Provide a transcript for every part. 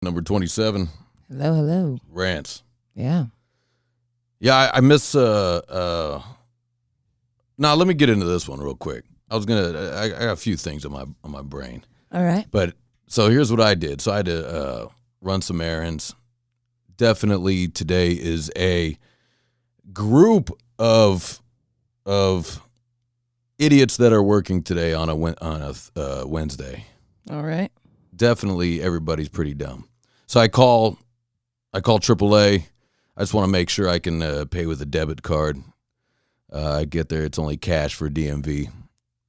number 27. Hello. Rants. Yeah. Yeah, I miss. Now let me get into this one real quick. I got a few things on my brain. All right. But so here's what I did. So I had to run some errands. Definitely today is a group of idiots that are working today on a Wednesday. All right. Definitely everybody's pretty dumb. So I call AAA. I just want to make sure I can pay with a debit card. I get there, it's only cash for DMV.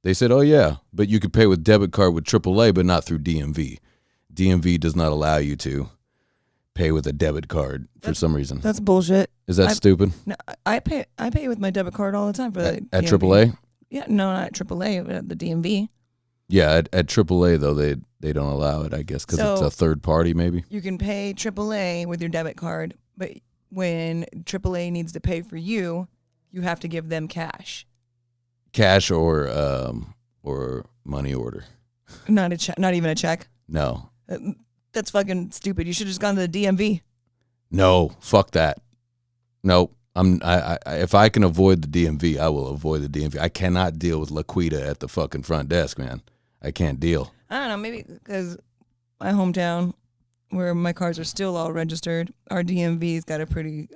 They said, oh yeah, but you could pay with debit card with AAA, but not through DMV. DMV does not allow you to pay with a debit card for some reason. That's bullshit. Is that stupid? No, I pay with my debit card all the time for the at DMV. AAA? Yeah, no, not at AAA, but at the DMV. Yeah, at AAA though they don't allow it, I guess, because it's a third party maybe. You can pay AAA with your debit card, but when AAA needs to pay for you, you have to give them cash. Cash or money order. Not a check. Not even a check. No. That's fucking stupid. You should have just gone to the DMV. No, fuck that. Nope. If I can avoid the DMV, I will avoid the DMV. I cannot deal with Laquita at the fucking front desk, man. I can't deal. I don't know, maybe because my hometown, where my cars are still all registered, our DMV's got a pretty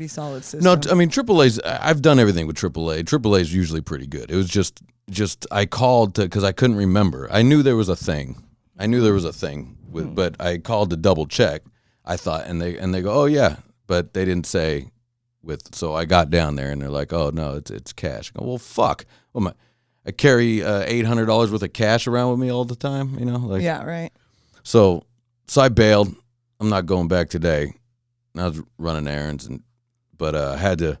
solid system. No, I mean AAA's. I've done everything with AAA. AAA is usually pretty good. It was just I called because I couldn't remember. I knew there was a thing. But I called to double check. I thought, and they go, oh yeah, but they didn't say with. So I got down there and they're like, oh no, it's cash. I go, well, fuck. Well, I carry $800 worth of cash around with me all the time. You know, like yeah, right. So I bailed. I'm not going back today. I was running errands, but I had to.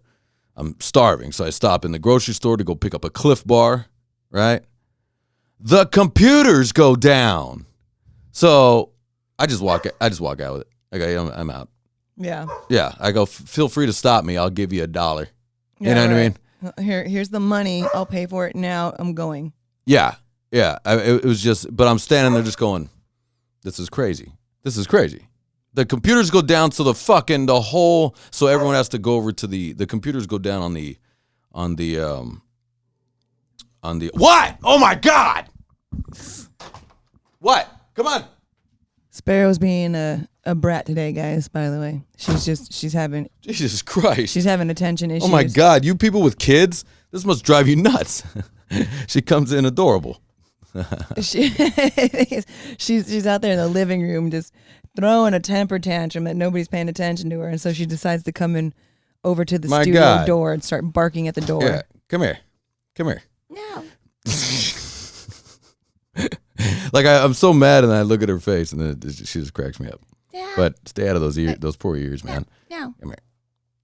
I'm starving, so I stop in the grocery store to go pick up a Cliff Bar. Right, the computers go down, so I just walk out with it. Okay, I'm out. Yeah. Yeah, I go. Feel free to stop me. I'll give you $1. You know what I mean? Here's the money. I'll pay for it now. I'm going. Yeah. It was just, but I'm standing there just going, this is crazy. The computers go down, so so everyone has to go over to the computers go down on the what? Oh my God! What? Come on. Sparrow's being a brat today, guys, by the way. She's having Jesus Christ. She's having attention issues. Oh my God, you people with kids, this must drive you nuts. She comes in adorable. She's out there in the living room just throwing a temper tantrum that nobody's paying attention to her, and so she decides to come in over to the studio door and start barking at the door. Yeah, come here. No. Like I'm so mad, and I look at her face, and then she just cracks me up. Yeah. But stay out of those ears, those poor ears, man. No. Come here.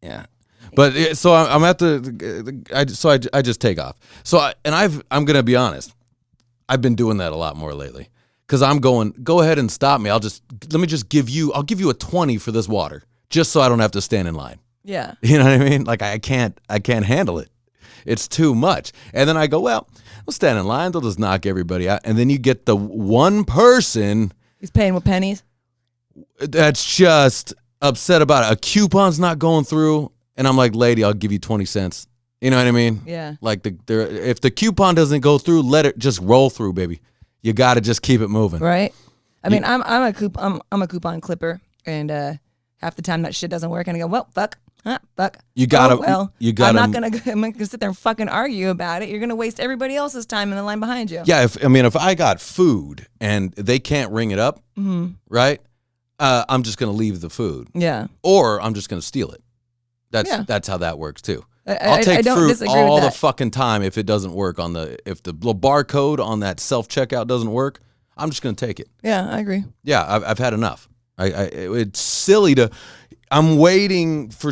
Yeah. But so I'm at I just take off. So I'm gonna be honest. I've been doing that a lot more lately because I'm going. Go ahead and stop me. I'll give you a 20 for this water just so I don't have to stand in line. Yeah. You know what I mean? Like I can't handle it. It's too much. And then I go, well, we'll stand in line. They'll just knock everybody out. And then you get the one person. He's paying with pennies. That's just upset about it. A coupon's not going through. And I'm like, lady, I'll give you 20 cents. You know what I mean? Yeah. Like if the coupon doesn't go through, let it just roll through, baby. You got to just keep it moving. Right. I mean, I'm a coupon clipper, and half the time that shit doesn't work, and I go, well, fuck. Fuck. You gotta. I'm not gonna sit there and fucking argue about it. You're gonna waste everybody else's time in the line behind you. Yeah. If I got food and they can't ring it up, right? I'm just gonna leave the food. Yeah. Or I'm just gonna steal it. That's how that works too. I take don't fruit disagree all with the that. fucking time if it doesn't work if the little barcode on that self checkout doesn't work. I'm just gonna take it. Yeah, I agree. Yeah, I've had enough. It's silly to. I'm waiting for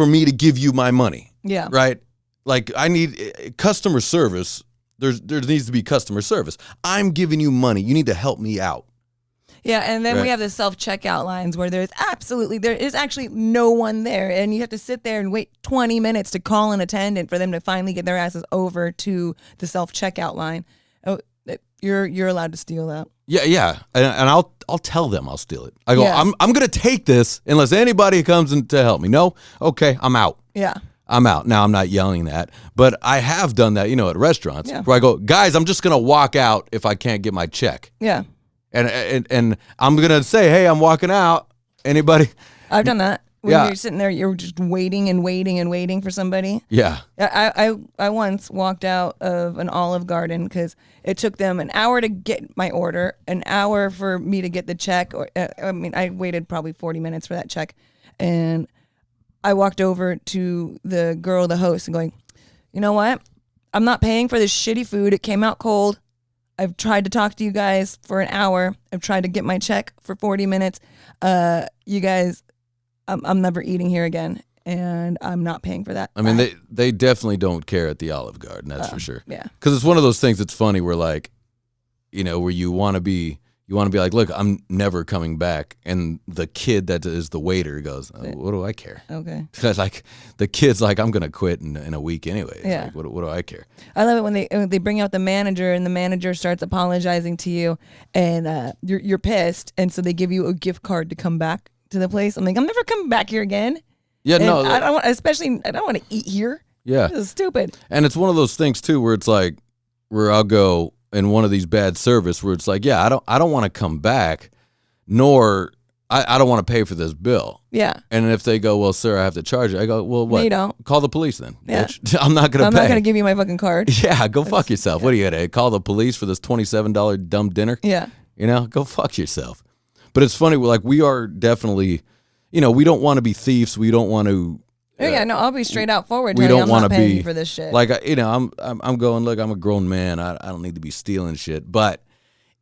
me to give you my money. Yeah. Right? Like I need customer service. There needs to be customer service. I'm giving you money. You need to help me out. Yeah, and then we have the self-checkout lines where there is actually no one there, and you have to sit there and wait 20 minutes to call an attendant for them to finally get their asses over to the self-checkout line. Oh, you're allowed to steal that. Yeah, and I'll tell them I'll steal it. I go, Yeah. I'm gonna take this unless anybody comes in to help me. No, okay, I'm out. Yeah. I'm out. Now I'm not yelling that, but I have done that, at restaurants where I go, guys, I'm just gonna walk out if I can't get my check. Yeah. And I'm gonna say, hey, I'm walking out. Anybody? I've done that. When Yeah. you're sitting there, you're just waiting and waiting and waiting for somebody. Yeah. I once walked out of an Olive Garden because it took them an hour to get my order, an hour for me to get the check. I waited probably 40 minutes for that check. And I walked over to the girl, the host, and going, you know what? I'm not paying for this shitty food. It came out cold. I've tried to talk to you guys for an hour. I've tried to get my check for 40 minutes. You guys... I'm never eating here again, and I'm not paying for that. I mean, they definitely don't care at the Olive Garden, that's for sure. Yeah, because it's one of those things that's funny where like, where you want to be like, look, I'm never coming back, and the kid that is the waiter goes, what do I care? Okay, because like the kid's like, I'm gonna quit in a week anyway. Yeah, like, what do I care? I love it when they bring out the manager, and the manager starts apologizing to you, and you're pissed, and so they give you a gift card to come back to the place. I'm like, I'm never coming back here again. Yeah, and no. I don't want, especially, I don't want to eat here. Yeah. This is stupid. And it's one of those things too where it's like, where I'll go in one of these bad service where it's like, yeah, I don't want to come back, nor I don't want to pay for this bill. Yeah. And if they go, well, sir, I have to charge you. I go, well, what? No, you don't. Call the police then. Yeah. Bitch. I'm not going to pay. I'm not going to give you my fucking card. Yeah, go fuck yourself. What are you going to call the police for this $27 dumb dinner? Yeah. Go fuck yourself. But it's funny, like we are definitely, we don't want to be thieves. We don't want to. No, I'll be straight out forward. We don't want to be for this shit. Like, I'm going, look, I'm a grown man. I don't need to be stealing shit. But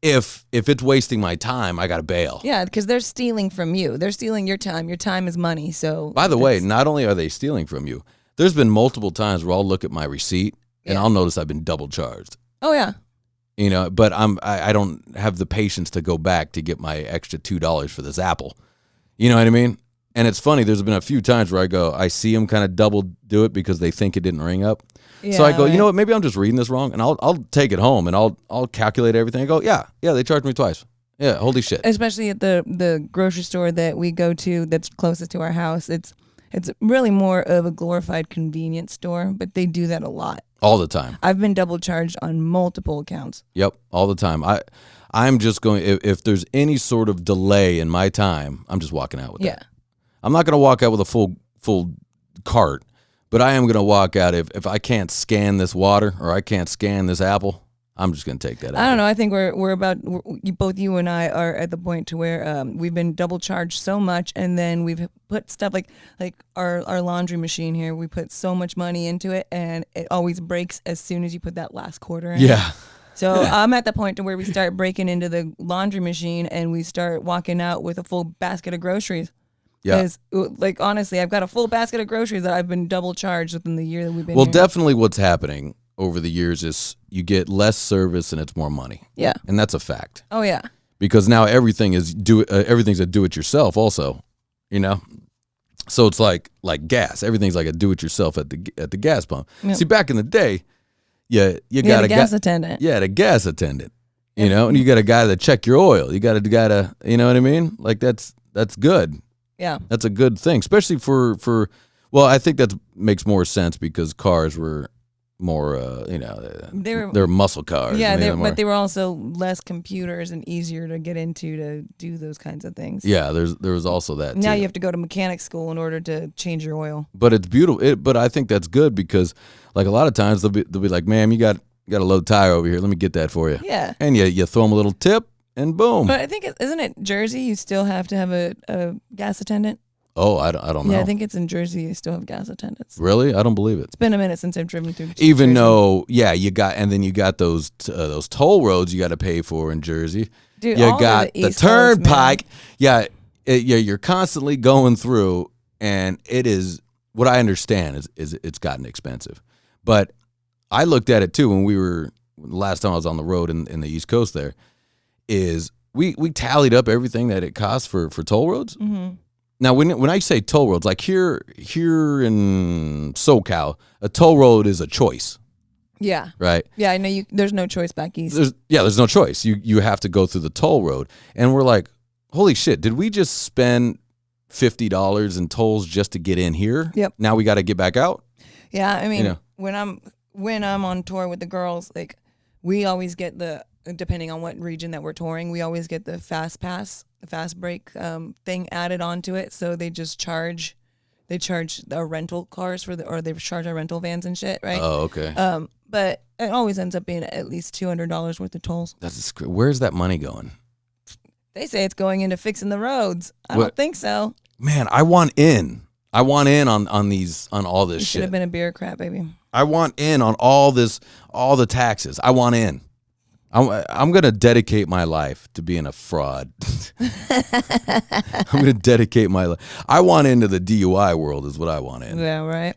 if it's wasting my time, I got to bail. Yeah, because they're stealing from you. They're stealing your time. Your time is money. So, by the way, not only are they stealing from you, there's been multiple times where I'll look at my receipt and I'll notice I've been double charged. Oh yeah. But I don't have the patience to go back to get my extra $2 for this apple. You know what I mean? And it's funny. There's been a few times where I see them kind of double do it because they think it didn't ring up. So I go, you know what? Maybe I'm just reading this wrong, and I'll take it home and I'll calculate everything. I go, yeah, they charged me twice. Yeah, holy shit. Especially at the grocery store that we go to that's closest to our house. It's really more of a glorified convenience store, but they do that a lot. All the time. I've been double charged on multiple accounts. Yep, all the time. I'm just going, if there's any sort of delay in my time, I'm just walking out with that. I'm not going to walk out with a full cart, but I am going to walk out if I can't scan this water or I can't scan this apple, I'm just going to take that out. I don't know. I think both you and I are at the point to where we've been double charged so much, and then we've put stuff like our laundry machine here. We put so much money into it, and it always breaks as soon as you put that last quarter in. Yeah. So I'm at the point to where we start breaking into the laundry machine, and we start walking out with a full basket of groceries. Yeah. Because, like, honestly, I've got a full basket of groceries that I've been double charged within the year that we've been here. Well, here. definitely what's happening over the years is you get less service and it's more money. Yeah. And that's a fact. Oh, yeah. Because now everything's a do-it-yourself also, So it's like gas. Everything's like a do-it-yourself at the gas pump. Yep. See, back in the day, you got a gas attendant. Yeah, the gas attendant. And you got a guy that check your oil. You got a guy to, you know what I mean? Like that's good. Yeah. That's a good thing, especially for well, I think that makes more sense because cars were more, they're muscle cars. Yeah, but they were also less computers and easier to get into to do those kinds of things. Yeah, there was also that. Now too. you have to go to mechanic school in order to change your oil. But it's beautiful. But I think that's good because, like a lot of times they'll be like, "Ma'am, you got a low tire over here. Let me get that for you." Yeah. And you throw them a little tip, and boom. But I think isn't it Jersey? You still have to have a gas attendant. Oh, I don't know. Yeah, I think it's in Jersey. You still have gas attendants. Really? I don't believe it. It's been a minute since I've driven through. Even Jersey. though, yeah, you got those toll roads you got to pay for in Jersey. Dude, you all got the the East turnpike. Coast, yeah, you're constantly going through, and it is what I understand is it's gotten expensive. But I looked at it too when last time I was on the road in the East Coast. There is we tallied up everything that it costs for toll roads. Mm-hmm. Now, when I say toll roads, like here in SoCal, a toll road is a choice. Yeah. Right? Yeah, I know there's no choice back east. There's no choice. You have to go through the toll road. And we're like, holy shit, did we just spend $50 in tolls just to get in here? Yep. Now we got to get back out? Yeah, I mean, when I'm on tour with the girls, like we always get depending on what region that we're touring, we always get the fast pass, the fast break thing added onto it. So they just charge our rental cars or they charge our rental vans and shit, right? Oh, okay. But it always ends up being at least $200 worth of tolls. Where's that money going? They say it's going into fixing the roads. I don't think so. Man, I want in. I want in on all this You shit. should have been a bureaucrat, baby. I want in on all the taxes. I want in. I'm going to dedicate my life to being a fraud. I'm going to dedicate my life. I want into the DUI world is what I want in. Yeah, right.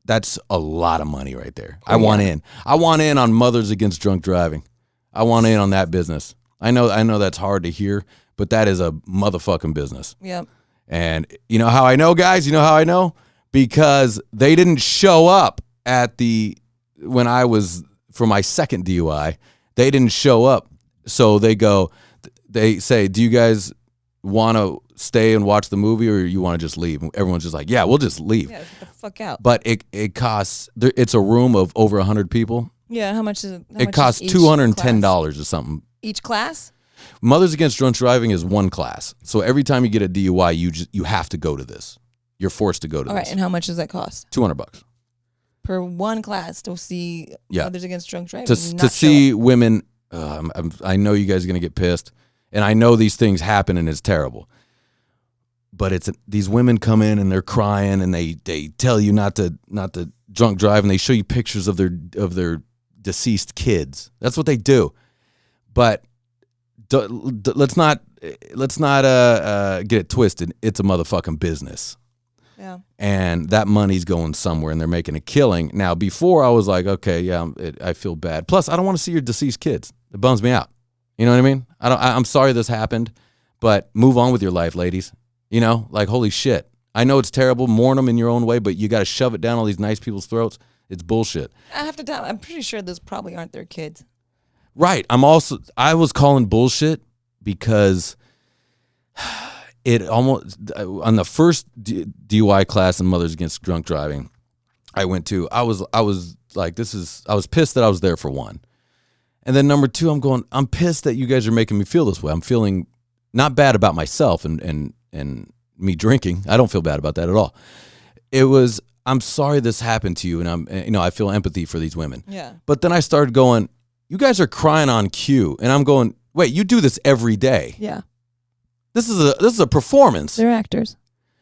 That's a lot of money right there. I want in. I want in on Mothers Against Drunk Driving. I want in on that business. I know that's hard to hear, but that is a motherfucking business. Yep. And you know how I know, guys? You know how I know? Because they didn't show up when I was for my second DUI. They didn't show up. So they say, do you guys want to stay and watch the movie or you want to just leave? Everyone's just like, yeah, we'll just leave. Yeah, get the fuck out. But it costs, it's a room of over 100 people. Yeah, how much is it? It costs $210 or something. Each class? Mothers Against Drunk Driving is one class. So every time you get a DUI, you have to go to this. You're forced to go to this. All right, and how much does that cost? $200. Per one class to see Mothers Against Drunk Driving? To see women, I know you guys are going to get pissed, and I know these things happen and it's terrible. But these women come in and they're crying and they tell you not to drunk drive, and they show you pictures of their deceased kids. That's what they do. But let's not get it twisted. It's a motherfucking business. Yeah. And that money's going somewhere, and they're making a killing. Now, before I was like, okay, yeah, I feel bad. Plus, I don't want to see your deceased kids. It bums me out. You know what I mean? I'm sorry this happened, but move on with your life, ladies. You know, like, holy shit. I know it's terrible. Mourn them in your own way, but you got to shove it down all these nice people's throats. It's bullshit. I have to tell. I'm pretty sure those probably aren't their kids. Right. I was calling bullshit because it almost, on the first DUI class in Mothers Against Drunk Driving I went to, I was like, I was pissed that I was there for one. And then number two, I'm pissed that you guys are making me feel this way. I'm feeling not bad about myself and me drinking. I don't feel bad about that at all. I'm sorry this happened to you, and I feel empathy for these women. Yeah. But then I started going, you guys are crying on cue, and I'm going, wait, you do this every day. Yeah. This is a performance. They're actors.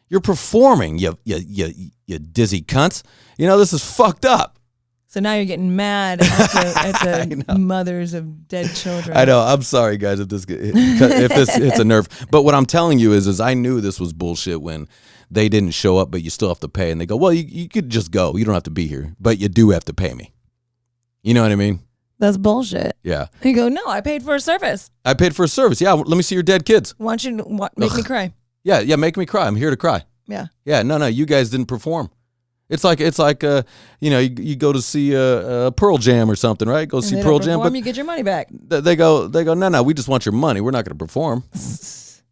You're performing, you dizzy cunts. This is fucked up. So now you're getting mad at the mothers of dead children. I know. I'm sorry, guys, if this hits a nerve. But what I'm telling you is I knew this was bullshit when they didn't show up, but you still have to pay. And they go, well, you could just go. You don't have to be here, but you do have to pay me. You know what I mean? That's bullshit. Yeah. And you go, no, I paid for a service. I paid for a service. Yeah, let me see your dead kids. Why don't you make me cry? Yeah, make me cry. I'm here to cry. Yeah. Yeah, no, you guys didn't perform. It's like you go to see a Pearl Jam or something, right? Go see Pearl Jam, but you get your money back. They go, no, we just want your money. We're not going to perform.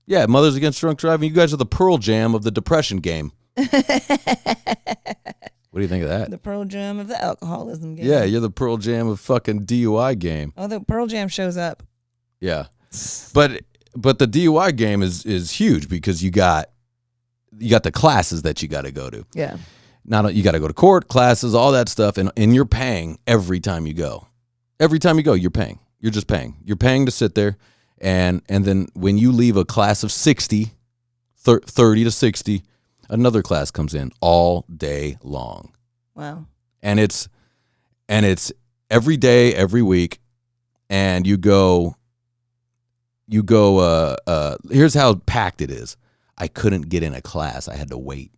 Yeah, Mothers Against Drunk Driving. You guys are the Pearl Jam of the depression game. What do you think of that? The Pearl Jam of the alcoholism game. Yeah, you're the Pearl Jam of fucking DUI game. Oh, the Pearl Jam shows up. Yeah, but the DUI game is huge because you got the classes that you got to go to. Yeah. You got to go to court, classes, all that stuff, and you're paying every time you go. Every time you go, you're paying. You're just paying. You're paying to sit there, and then when you leave a class of 30 to 60, another class comes in all day long. Wow. And it's every day, every week, and you go. Here's how packed it is. I couldn't get in a class. I had to wait.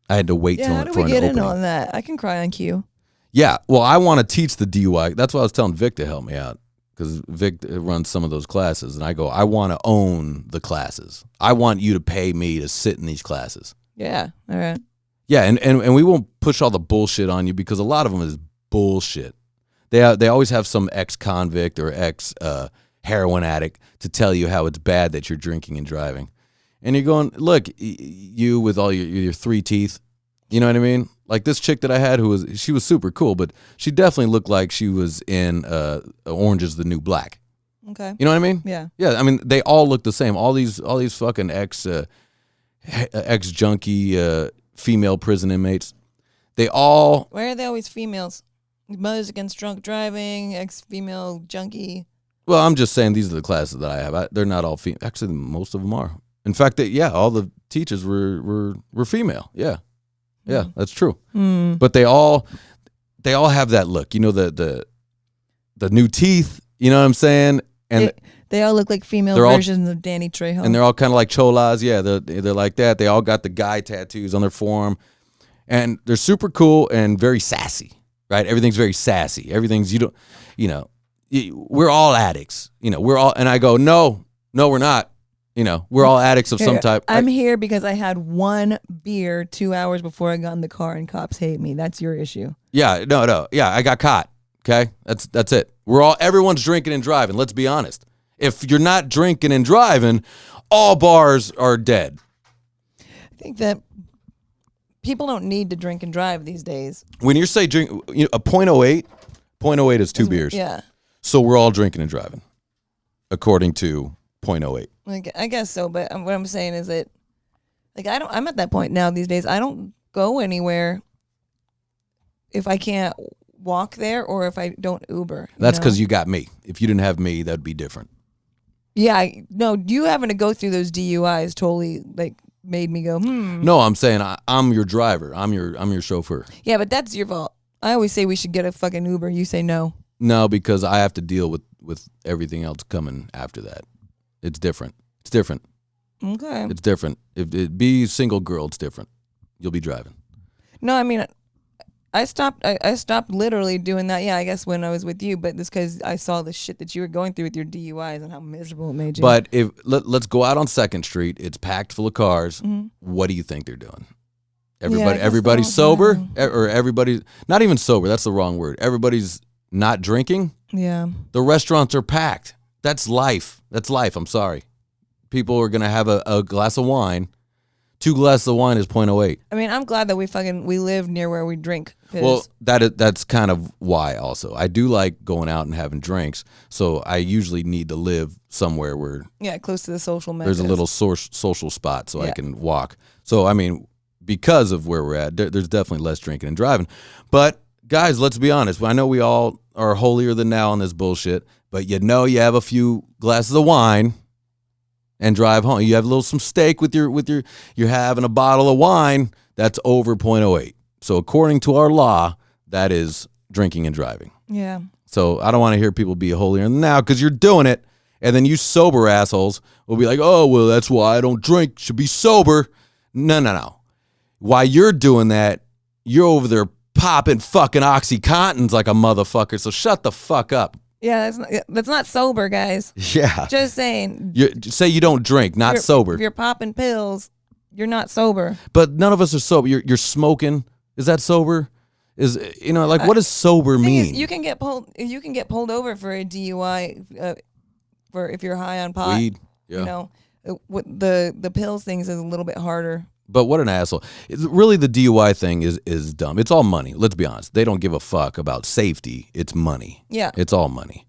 How do we get opening. in on that? I can cry on cue. Yeah, well, I want to teach the DUI. That's why I was telling Vic to help me out, because Vic runs some of those classes, and I go, I want to own the classes. I want you to pay me to sit in these classes. Yeah, all right. Yeah, and we won't push all the bullshit on you, because a lot of them is bullshit. They always have some ex-convict or ex-heroin addict to tell you how it's bad that you're drinking and driving. And you're going, look, you with all your 3 teeth, you know what I mean? Like this chick that I had she was super cool, but she definitely looked like she was in Orange is the New Black. Okay. You know what I mean? Yeah. Yeah, I mean, they all look the same. All these fucking ex-junkie female prison inmates, they all... Why are they always females? Mothers Against Drunk Driving, ex-female junkie. Well, I'm just saying these are the classes that I have. They're not all female. Actually, most of them are. In fact, all the teachers were female. Yeah. Yeah, that's true. But they all have that look. You know, the new teeth, you know what I'm saying? And they all look like female versions of Danny Trejo. And they're all kind of like cholas. Yeah, they're like that. They all got the guy tattoos on their forearm. And they're super cool and very sassy, right? Everything's very sassy. Everything's, we're all addicts. We're all, and I go, no, we're not. We're all addicts of some type. I'm here because I had 1 beer 2 hours before I got in the car and cops hate me. That's your issue. Yeah, no. Yeah, I got caught. Okay? That's it. Everyone's drinking and driving. Let's be honest. If you're not drinking and driving, all bars are dead. I think that people don't need to drink and drive these days. When you say drink, a .08 is 2 beers. Yeah. So we're all drinking and driving, according to .08. I guess so, but what I'm saying is that, I'm at that point now these days. I don't go anywhere if I can't walk there or if I don't Uber. That's because you got me. If you didn't have me, that'd be different. Yeah, you having to go through those DUIs totally made me go, No, I'm saying I'm your driver. I'm your chauffeur. Yeah, but that's your fault. I always say we should get a fucking Uber. You say no. No, because I have to deal with everything else coming after that. It's different. It's different. Okay. It's different. If it be single girl, it's different. You'll be driving. No, I mean, I stopped literally doing that. Yeah, I guess when I was with you, but it's because I saw the shit that you were going through with your DUIs and how miserable it made you. But let's go out on 2nd Street. It's packed full of cars. Mm-hmm. What do you think they're doing? Everybody's sober, or everybody's not even sober. That's the wrong word. Everybody's not drinking. Yeah. The restaurants are packed. That's life. That's life. I'm sorry. People are gonna have a glass of wine. 2 glasses of wine is .08. I mean, I'm glad that we live near where we drink. Well, that's kind of why also. I do like going out and having drinks, so I usually need to live somewhere where close to the social media. There's a little social spot so I can walk. So I mean, because of where we're at, there's definitely less drinking and driving. But guys, let's be honest. I know we all are holier than thou on this bullshit, but you have a few glasses of wine and drive home. You have some steak with you're having a bottle of wine, that's over .08. So according to our law, that is drinking and driving. Yeah. So I don't want to hear people be holier than thou because you're doing it, and then you sober assholes will be like, oh, well, that's why I don't drink. Should be sober. No. While you're doing that, you're over there popping fucking OxyContins like a motherfucker. So shut the fuck up. Yeah, that's not sober, guys. Yeah. Just saying. Say you don't drink, not sober. If you're popping pills, you're not sober. But none of us are sober. You're smoking. Is that sober? What does sober mean? You can get pulled over for a DUI for if you're high on pot. Weed. Yeah. The pills things is a little bit harder. But what an asshole. Really, the DUI thing is dumb. It's all money. Let's be honest. They don't give a fuck about safety. It's money. Yeah. It's all money.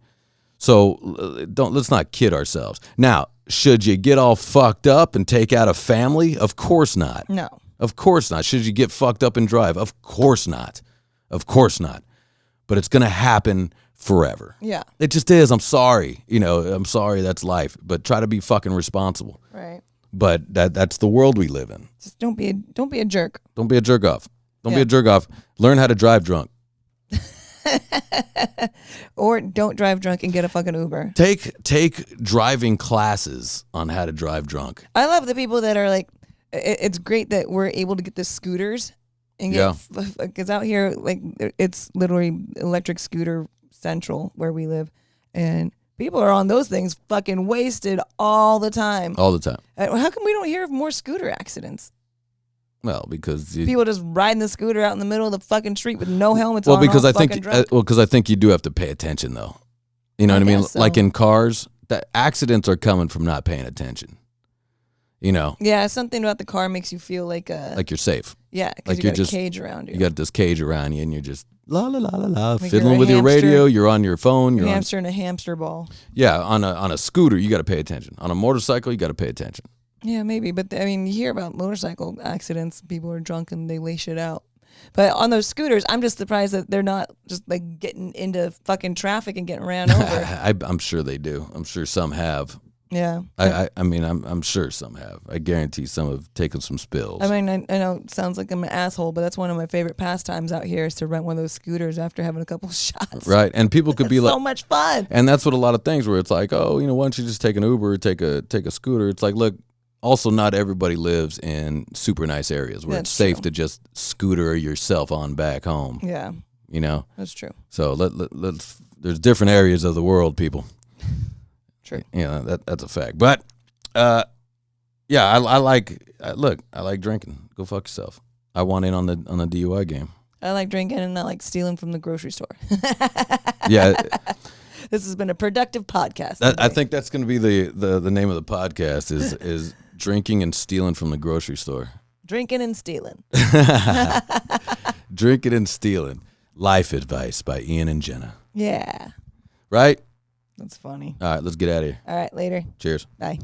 So let's not kid ourselves. Now, should you get all fucked up and take out a family? Of course not. No. Of course not. Should you get fucked up and drive? Of course not. Of course not. But it's going to happen forever. Yeah. It just is. I'm sorry. I'm sorry. That's life. But try to be fucking responsible. Right. But that's the world we live in. Just don't be a jerk. Don't be a jerk off. Don't be a jerk off. Learn how to drive drunk. Or don't drive drunk and get a fucking Uber. Take driving classes on how to drive drunk. I love the people that are like, it's great that we're able to get the scooters and get, because out here, it's literally electric scooter central where we live. And people are on those things fucking wasted all the time. All the time. How come we don't hear of more scooter accidents? Well, because people just riding the scooter out in the middle of the fucking street with no helmets well, on. because all I think fucking drunk. because I think you do have to pay attention though. You know what I mean? So. Like in cars, that accidents are coming from not paying attention. You know? Yeah, something about the car makes you feel like you're safe. Yeah, because like you got a cage around you. You got this cage around you, and you're just la la la la la, like fiddling with your radio. You're on your phone. You're hamster in a hamster ball. Yeah, on a scooter, you got to pay attention. On a motorcycle, you got to pay attention. Yeah, maybe, but I mean, you hear about motorcycle accidents. People are drunk and they lay shit out. But on those scooters, I'm just surprised that they're not just like getting into fucking traffic and getting ran over. I'm sure they do. I'm sure some have. Yeah. I mean, I'm sure some have. I guarantee some have taken some spills. I mean, I know it sounds like I'm an asshole, but that's one of my favorite pastimes out here is to rent one of those scooters after having a couple shots. Right. And people could be like, so much fun. And that's what a lot of things where it's like, oh, why don't you just take an Uber or take a scooter? It's like, look, also not everybody lives in super nice areas where it's safe to just scooter yourself on back home. Yeah. You know? That's true. So let's there's different areas of the world, people. True. Yeah, that's a fact. But yeah, I like drinking. Go fuck yourself. I want in on the DUI game. I like drinking and I like stealing from the grocery store. Yeah. This has been a productive podcast. I think that's going to be the name of the podcast is drinking and stealing from the grocery store. Drinking and stealing. Drinking and stealing. Life advice by Ian and Jenna. Yeah. Right? That's funny. All right, let's get out of here. All right, later. Cheers. Bye.